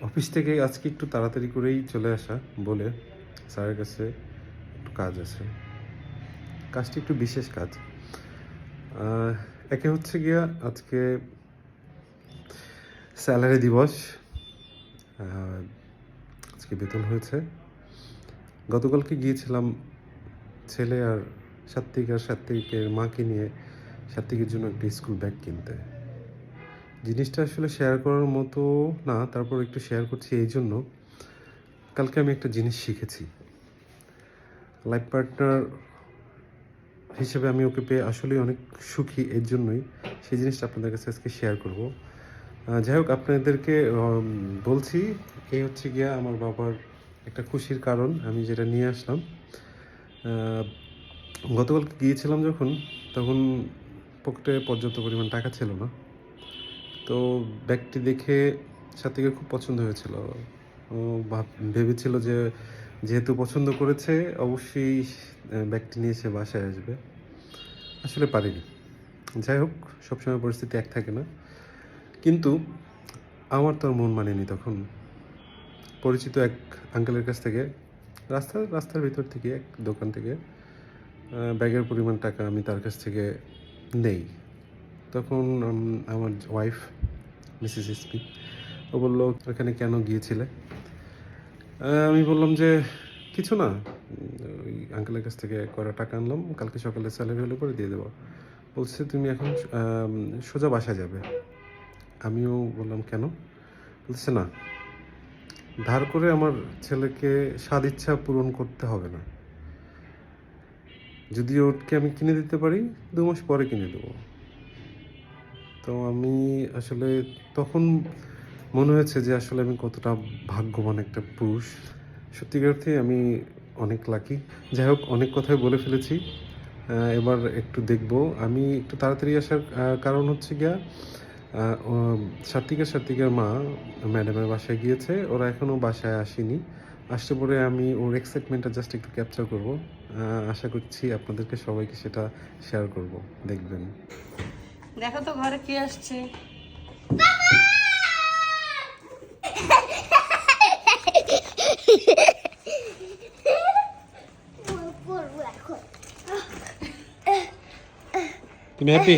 Office থেকে আজকে একটু তাড়াতাড়ি করেই চলে আসা বলে স্যারের কাছে একটু কাজ আছে। কাজটি একটু বিশেষ কাজ। একে হচ্ছে গিয়া আজকে স্যালারি দিবস। আজকে বেতন হয়েছে। গতকালকে গিয়েছিলাম ছেলে আর সাত্বিকের মাকে নিয়ে সাত্বিকের জন্য একটি স্কুল ব্যাগ কিনতে। জিনিসটা আসলে শেয়ার করার মতো না, তারপর একটু শেয়ার করছি এই জন্য, কালকে আমি একটা জিনিস শিখেছি। লাইফ পার্টনার হিসেবে আমি ওকে পেয়ে আসলেই অনেক সুখী। এর জন্যই সেই জিনিসটা আপনাদের কাছে আজকে শেয়ার করব। যাই হোক, আপনাদেরকে বলছি, এই হচ্ছে গিয়া আমার বাবার একটা খুশির কারণ আমি যেটা নিয়ে আসলাম। গতকালকে গিয়েছিলাম যখন, তখন পকেটে পর্যাপ্ত পরিমাণ টাকা ছিল না। তো ব্যাগটি দেখে সাথীকে খুব পছন্দ হয়েছিল। ও ভেবেছিল যে যেহেতু পছন্দ করেছে অবশ্যই ব্যাগটি নিয়ে সে বাসায় আসবে। আসলে পারিনি। যাই হোক, সবসময় পরিস্থিতি এক থাকে না, কিন্তু আমার তো আর মন মানেনি। তখন পরিচিত এক আঙ্কেলের কাছ থেকে রাস্তার ভিতর থেকে এক দোকান থেকে ব্যাগের পরিমাণ টাকা আমি তার কাছ থেকে নেই। তখন আমার ওয়াইফ মিসেস এসপি ও বললো, ওখানে কেন গিয়েছিলে? আমি বললাম যে কিছু না, ওই আঙ্কেলের কাছ থেকে করা টাকা আনলাম, কালকে সকালে স্যালারি হলে পরে দিয়ে দেবো। বলছে তুমি এখন সোজা বাসায় যাবে। আমিও বললাম কেন? বলছে না, ধার করে আমার ছেলেকে স্বাদ ইচ্ছা পূরণ করতে হবে না। যদি ওকে আমি কিনে দিতে পারি 2 মাস পরে কিনে দেবো। তো আমি আসলে তখন মনে হয়েছে যে আসলে আমি কতটা ভাগ্যবান একটা পুরুষ। সত্যিকার অর্থে আমি অনেক লাকি। যাই হোক, অনেক কথাই বলে ফেলেছি। এবার একটু দেখব। আমি একটু তাড়াতাড়ি আসার কারণ হচ্ছে গিয়া সাত্বিকের মা ম্যাডামের বাসায় গিয়েছে। ওরা এখনও বাসায় আসেনি। আসলে পরে আমি ওর এক্সাইটমেন্টটা জাস্ট একটু ক্যাপচার করব। আশা করছি আপনাদেরকে সবাইকে সেটা শেয়ার করব, দেখবেন। দেখো তো ঘরে কি আসছে। তুমি হ্যাপি?